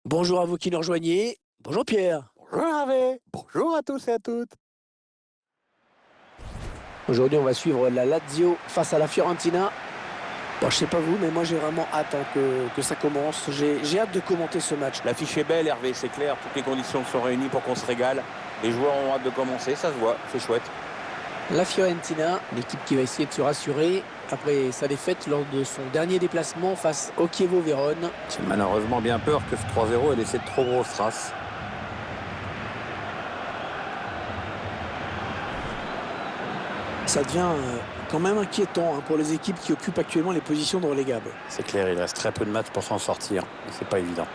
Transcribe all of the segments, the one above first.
Bonjour à vous qui nous rejoignez. Bonjour Pierre. Bonjour Hervé, bonjour à tous et à toutes. Aujourd'hui, on va suivre la Lazio face à la Fiorentina. Bon, je sais pas vous, mais moi j'ai vraiment hâte que ça commence. J'ai hâte de commenter ce match. L'affiche est belle, Hervé, c'est clair. Toutes les conditions sont réunies pour qu'on se régale. Les joueurs ont hâte de commencer, ça se voit, c'est chouette. La Fiorentina, l'équipe qui va essayer de se rassurer après sa défaite lors de son dernier déplacement face au Chievo Vérone. J'ai malheureusement bien peur que ce 3-0 ait laissé de trop grosses traces. Ça devient quand même inquiétant pour les équipes qui occupent actuellement les positions de relégables. C'est clair, il reste très peu de matchs pour s'en sortir. C'est pas évident.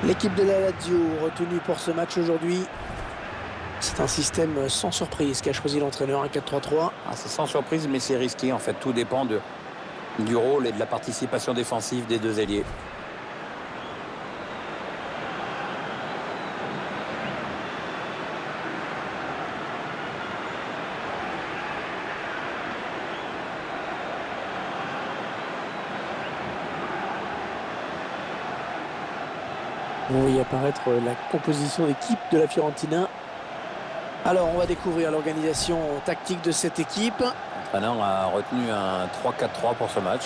L'équipe de la Lazio retenue pour ce match aujourd'hui. C'est un système sans surprise qu'a choisi l'entraîneur, un 4-3-3. C'est sans surprise, mais c'est risqué. En fait, tout dépend du rôle et de la participation défensive des deux ailiers. On va y apparaître la composition d'équipe de la Fiorentina. Alors, on va découvrir l'organisation tactique de cette équipe. L'entraîneur a retenu un 3-4-3 pour ce match.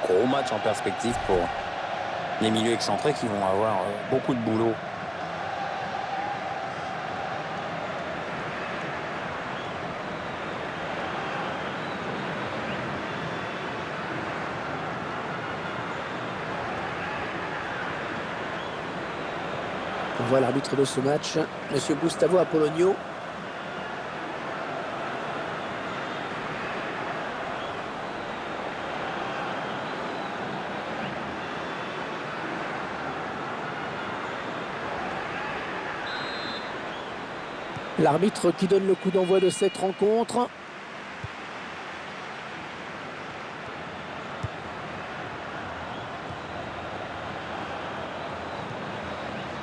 Gros match en perspective pour les milieux excentrés qui vont avoir beaucoup de boulot. On voit l'arbitre de ce match, M. Gustavo Apollonio. L'arbitre qui donne le coup d'envoi de cette rencontre.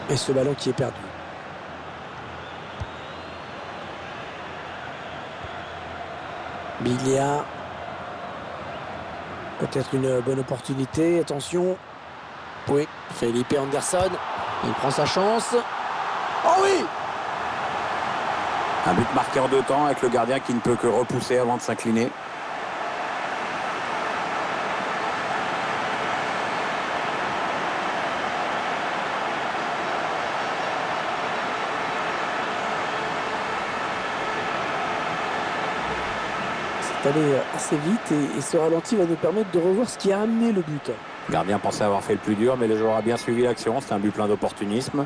Et ce ballon qui est perdu. Biglia. Peut-être une bonne opportunité. Attention. Oui, Felipe Anderson. Il prend sa chance. Oh oui! Un but marqué en deux temps avec le gardien qui ne peut que repousser avant de s'incliner. C'est allé assez vite et ce ralenti va nous permettre de revoir ce qui a amené le but. Le gardien pensait avoir fait le plus dur, mais le joueur a bien suivi l'action. C'est un but plein d'opportunisme.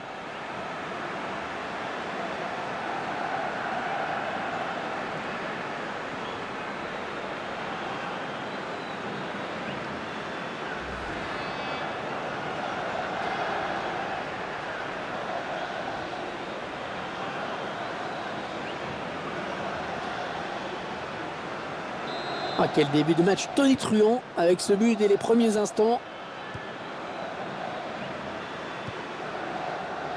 Ah, quel début de match tonitruant avec ce but dès les premiers instants.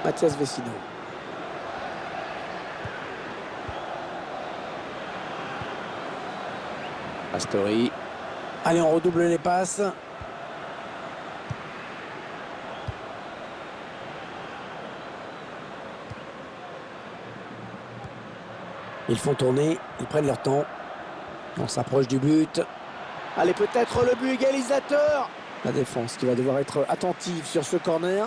Mathias Vecino. Astori. Allez, on redouble les passes. Ils font tourner, ils prennent leur temps. On s'approche du but. Allez, peut-être le but égalisateur. La défense qui va devoir être attentive sur ce corner.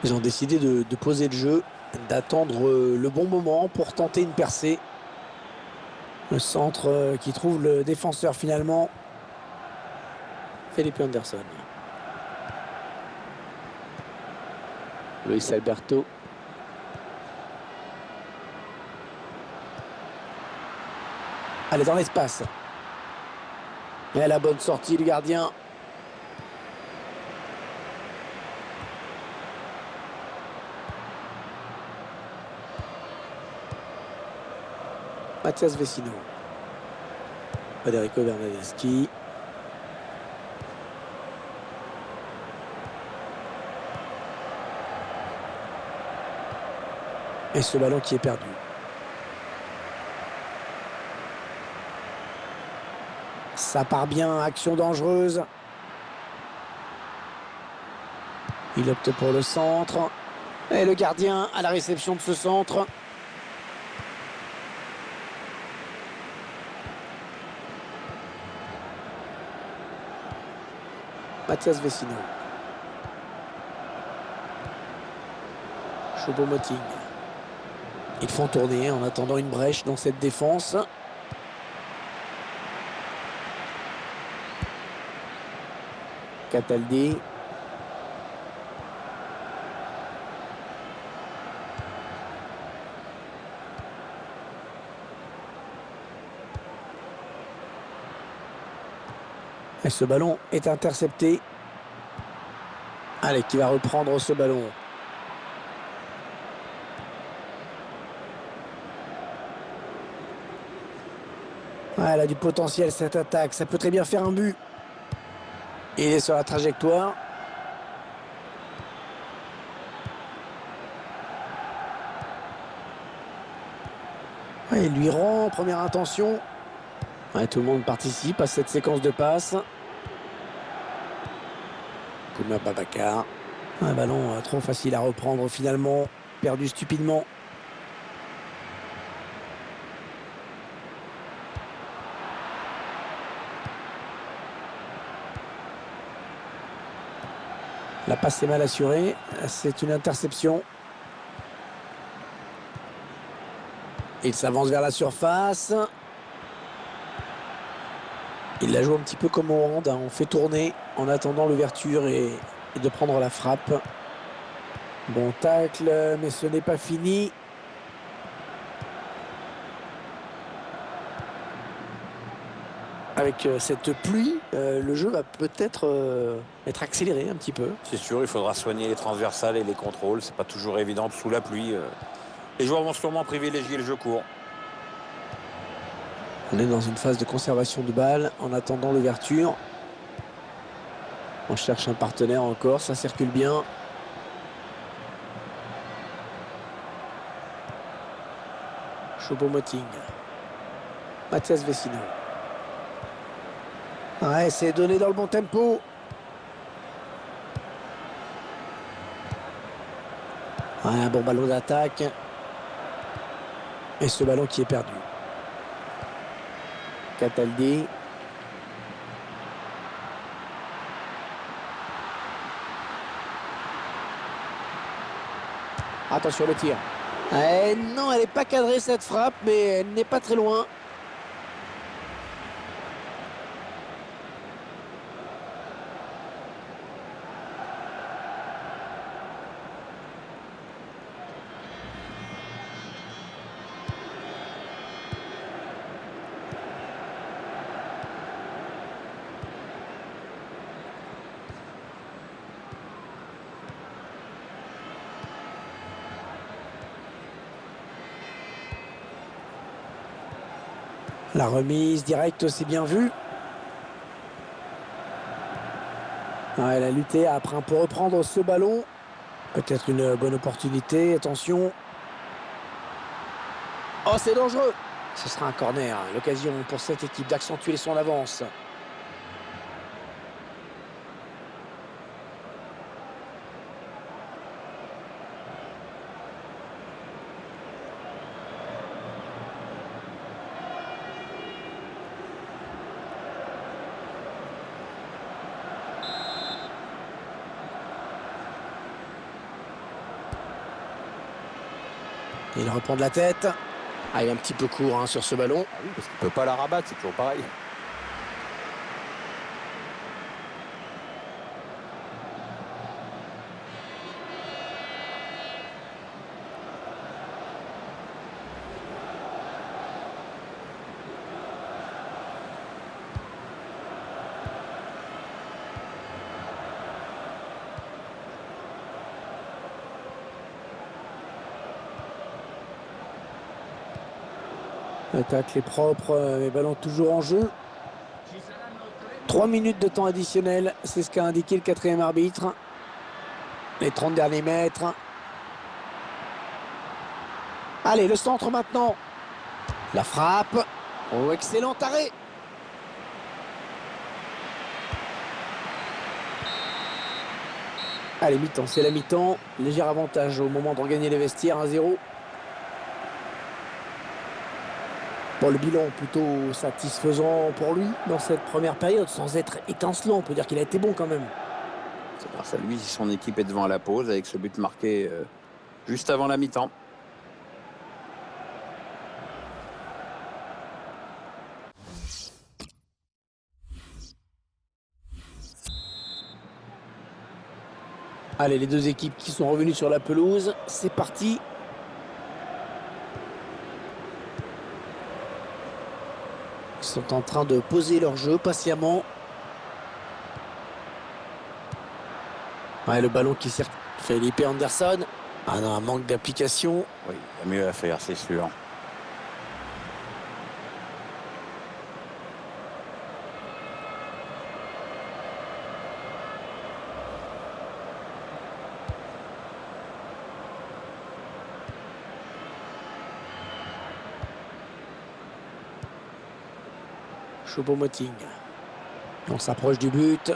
Ils ont décidé de poser le jeu, d'attendre le bon moment pour tenter une percée. Le centre qui trouve le défenseur finalement. Felipe Anderson. Luis Alberto. Elle est dans l'espace. Et la bonne sortie du gardien. Mathias Vecino. Federico Bernardeschi. Et ce ballon qui est perdu. Ça part bien, action dangereuse. Il opte pour le centre. Et le gardien à la réception de ce centre. Mathias Vecino. Choupo-Moting. Ils font tourner en attendant une brèche dans cette défense. Cataldi. Et ce ballon est intercepté. Allez, qui va reprendre ce ballon? Ah, elle a du potentiel cette attaque. Ça peut très bien faire un but. Il est sur la trajectoire. Ouais, il lui rend, première intention. Ouais, tout le monde participe à cette séquence de passes. Kouma Babacar. Un ballon trop facile à reprendre finalement. Perdu stupidement. La passe est mal assurée. C'est une interception. Il s'avance vers la surface. Il la joue un petit peu comme au hand. On fait tourner en attendant l'ouverture et de prendre la frappe. Bon tacle, mais ce n'est pas fini. Avec cette pluie, le jeu va peut-être être accéléré un petit peu. C'est sûr, il faudra soigner les transversales et les contrôles. C'est pas toujours évident sous la pluie. Les joueurs vont sûrement privilégier le jeu court. On est dans une phase de conservation de balle en attendant l'ouverture. On cherche un partenaire encore, ça circule bien. Choupo-Moting. Mathias Vecino. Ouais, c'est donné dans le bon tempo. Ouais, un bon ballon d'attaque. Et ce ballon qui est perdu. Cataldi. Attention le tir. Non, elle n'est pas cadrée cette frappe, mais elle n'est pas très loin. La remise directe, c'est bien vu. Elle a lutté après pour reprendre ce ballon. Peut-être une bonne opportunité. Attention. Oh, c'est dangereux. Ce sera un corner. L'occasion pour cette équipe d'accentuer son avance. Il reprend de la tête. Ah, il est un petit peu court sur ce ballon. Ah oui, parce qu'il ne peut pas la rabattre, c'est toujours pareil. Le tacle est propre, mais ballon toujours en jeu. 3 minutes de temps additionnel, c'est ce qu'a indiqué le quatrième arbitre. Les 30 derniers mètres. Allez, le centre maintenant. La frappe. Oh, excellent arrêt. Allez, mi-temps, c'est la mi-temps. Léger avantage au moment de regagner les vestiaires, 1-0. Bon, le bilan plutôt satisfaisant pour lui dans cette première période, sans être étincelant. On peut dire qu'il a été bon quand même. C'est grâce à lui si son équipe est devant à la pause avec ce but marqué juste avant la mi-temps. Allez, les deux équipes qui sont revenues sur la pelouse, c'est parti. Ils sont en train de poser leur jeu patiemment. Ouais, le ballon qui sert Felipe Anderson. Ah non, un manque d'application. Oui, il y a mieux à faire, c'est sûr. Choupo-Moting. On s'approche du but.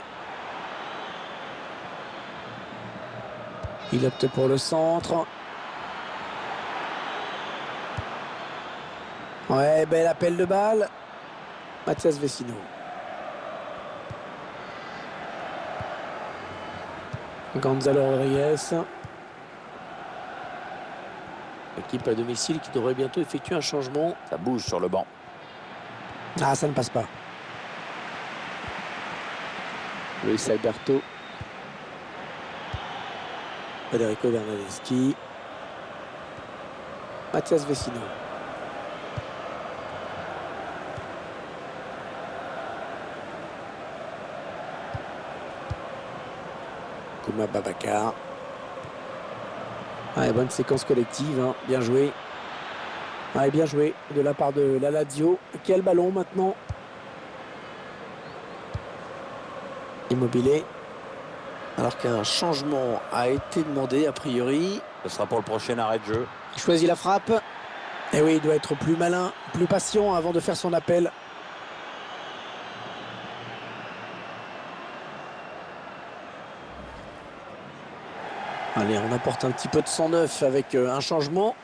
Il opte pour le centre. Ouais, bel appel de balle. Mathias Vecino. Gonzalo Rodriguez. L'équipe à domicile qui devrait bientôt effectuer un changement. Ça bouge sur le banc. Ah, ça ne passe pas. Luis Alberto. Federico Bernardeschi. Mathias Vecino. Kouma Babacar. Ah, bonne séquence collective, hein. Bien joué. Ah, bien joué de la part de la Lazio. Quel ballon maintenant. Immobilier. Alors qu'un changement a été demandé a priori. Ce sera pour le prochain arrêt de jeu. Il choisit la frappe. Et oui, il doit être plus malin, plus patient avant de faire son appel. Allez, on apporte un petit peu de sang neuf avec un changement.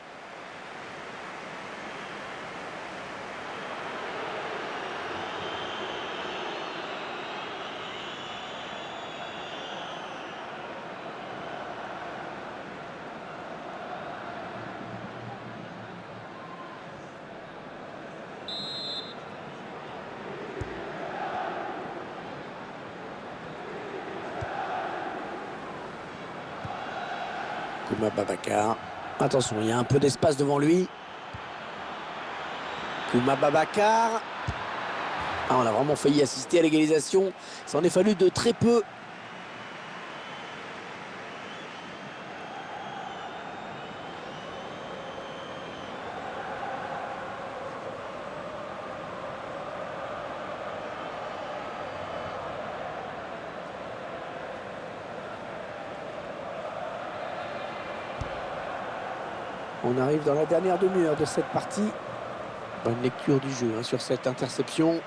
Kouma Babacar. Attention, il y a un peu d'espace devant lui. Kouma Babacar. Ah, on a vraiment failli assister à l'égalisation. Ça en est fallu de très peu. On arrive dans la dernière demi-heure de cette partie. Bonne lecture du jeu, hein, sur cette interception.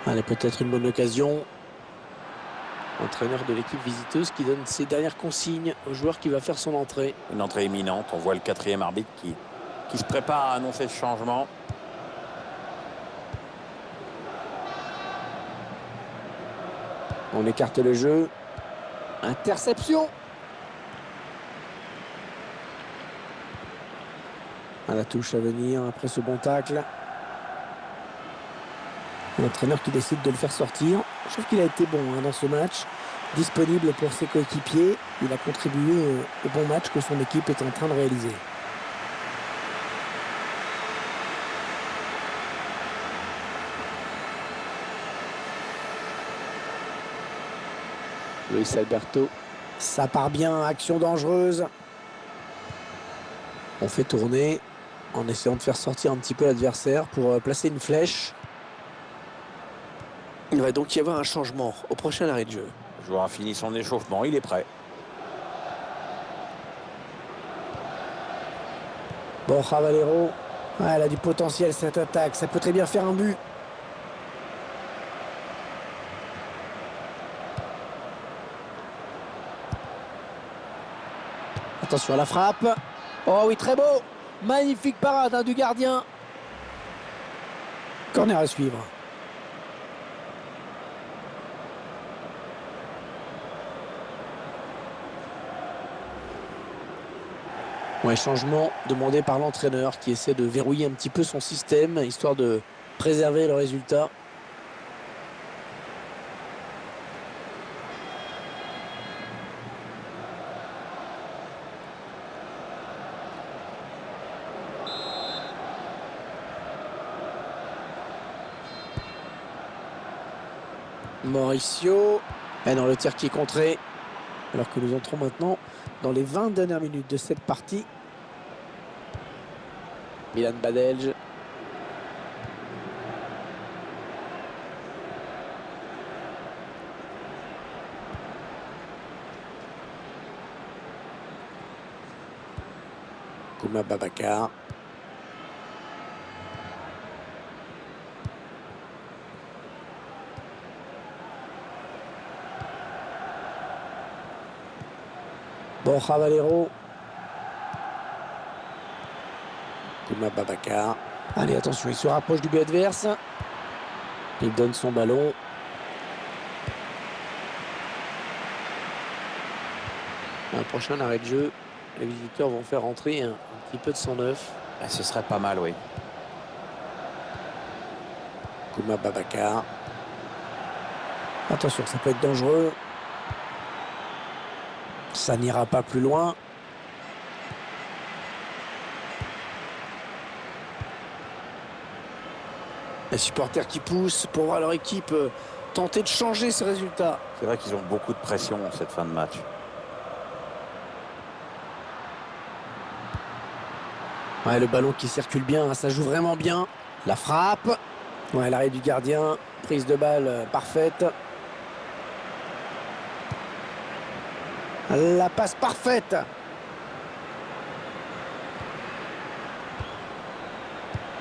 Allez, peut-être une bonne occasion. Entraîneur de l'équipe visiteuse qui donne ses dernières consignes au joueur qui va faire son entrée. Une entrée imminente. On voit le quatrième arbitre qui se prépare à annoncer ce changement. On écarte le jeu. Interception. À la touche à venir après ce bon tacle. L'entraîneur qui décide de le faire sortir. Je trouve qu'il a été bon, hein, dans ce match. Disponible pour ses coéquipiers. Il a contribué au bon match que son équipe est en train de réaliser. Luis Alberto. Ça part bien, action dangereuse. On fait tourner en essayant de faire sortir un petit peu l'adversaire pour placer une flèche. Il va donc y avoir un changement au prochain arrêt de jeu. Le joueur a fini son échauffement, il est prêt. Borja Valero, elle a du potentiel cette attaque, ça peut très bien faire un but. Attention à la frappe. Oh oui, très beau. Magnifique parade du gardien. Corner à suivre. Ouais, changement demandé par l'entraîneur qui essaie de verrouiller un petit peu son système, histoire de préserver le résultat. Mauricio. Et dans le tir qui est contré. Alors que nous entrons maintenant dans les 20 dernières minutes de cette partie. Milan Badelj. Kouma Babacar. Borja Valero. Kouma Babacar. Allez, attention, il se rapproche du but adverse. Il donne son ballon. Un prochain arrêt de jeu. Les visiteurs vont faire rentrer un petit peu de sang neuf. Ce serait pas mal, oui. Kouma Babacar. Attention, ça peut être dangereux. Ça n'ira pas plus loin. Les supporters qui poussent pour voir leur équipe tenter de changer ce résultat. C'est vrai qu'ils ont beaucoup de pression en cette fin de match. Ouais, le ballon qui circule bien, ça joue vraiment bien. La frappe. Ouais, l'arrêt du gardien. Prise de balle parfaite. La passe parfaite.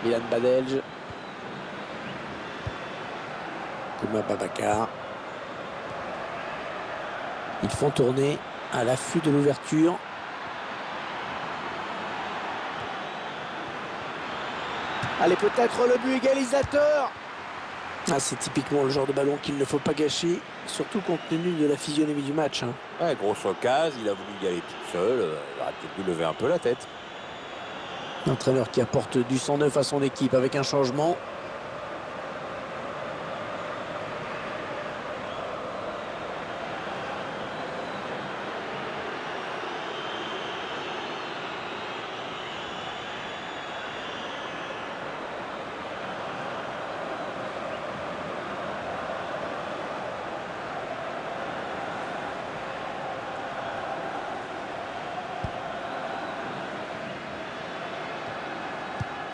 Milan Badelj. Kouma Babacar. Ils font tourner à l'affût de l'ouverture. Allez, peut-être le but égalisateur. Ah, c'est typiquement le genre de ballon qu'il ne faut pas gâcher, surtout compte tenu de la physionomie du match. Ouais, grosse occasion, il a voulu y aller tout seul. Il aurait peut-être dû lever un peu la tête. L'entraîneur qui apporte du sang neuf à son équipe avec un changement.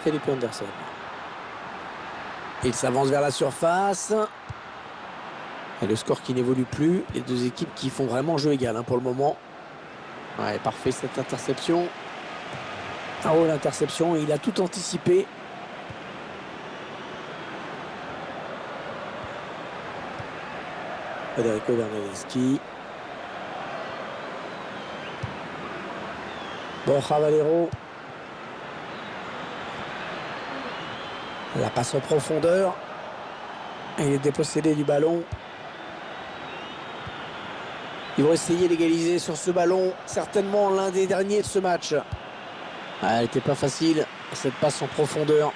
Felipe Anderson. Il s'avance vers la surface. Et le score qui n'évolue plus. Les deux équipes qui font vraiment jeu égal pour le moment. Ouais, parfait cette interception. Ah oh, l'interception, il a tout anticipé. Federico Bernardeschi. Borja Valero. La passe en profondeur. Et il est dépossédé du ballon. Ils vont essayer d'égaliser sur ce ballon. Certainement l'un des derniers de ce match. Ah, elle n'était pas facile, cette passe en profondeur.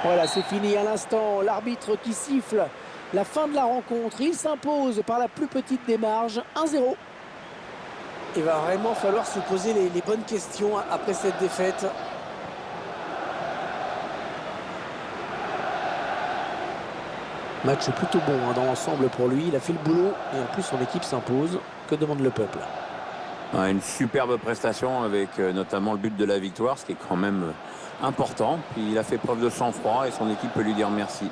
Voilà, c'est fini à l'instant. L'arbitre qui siffle la fin de la rencontre. Il s'impose par la plus petite des marges, 1-0. Il va vraiment falloir se poser les bonnes questions après cette défaite. Match plutôt bon hein, dans l'ensemble pour lui. Il a fait le boulot et en plus son équipe s'impose. Que demande le peuple? Ouais, une superbe prestation avec notamment le but de la victoire, ce qui est quand même important. Puis il a fait preuve de sang-froid et son équipe peut lui dire merci.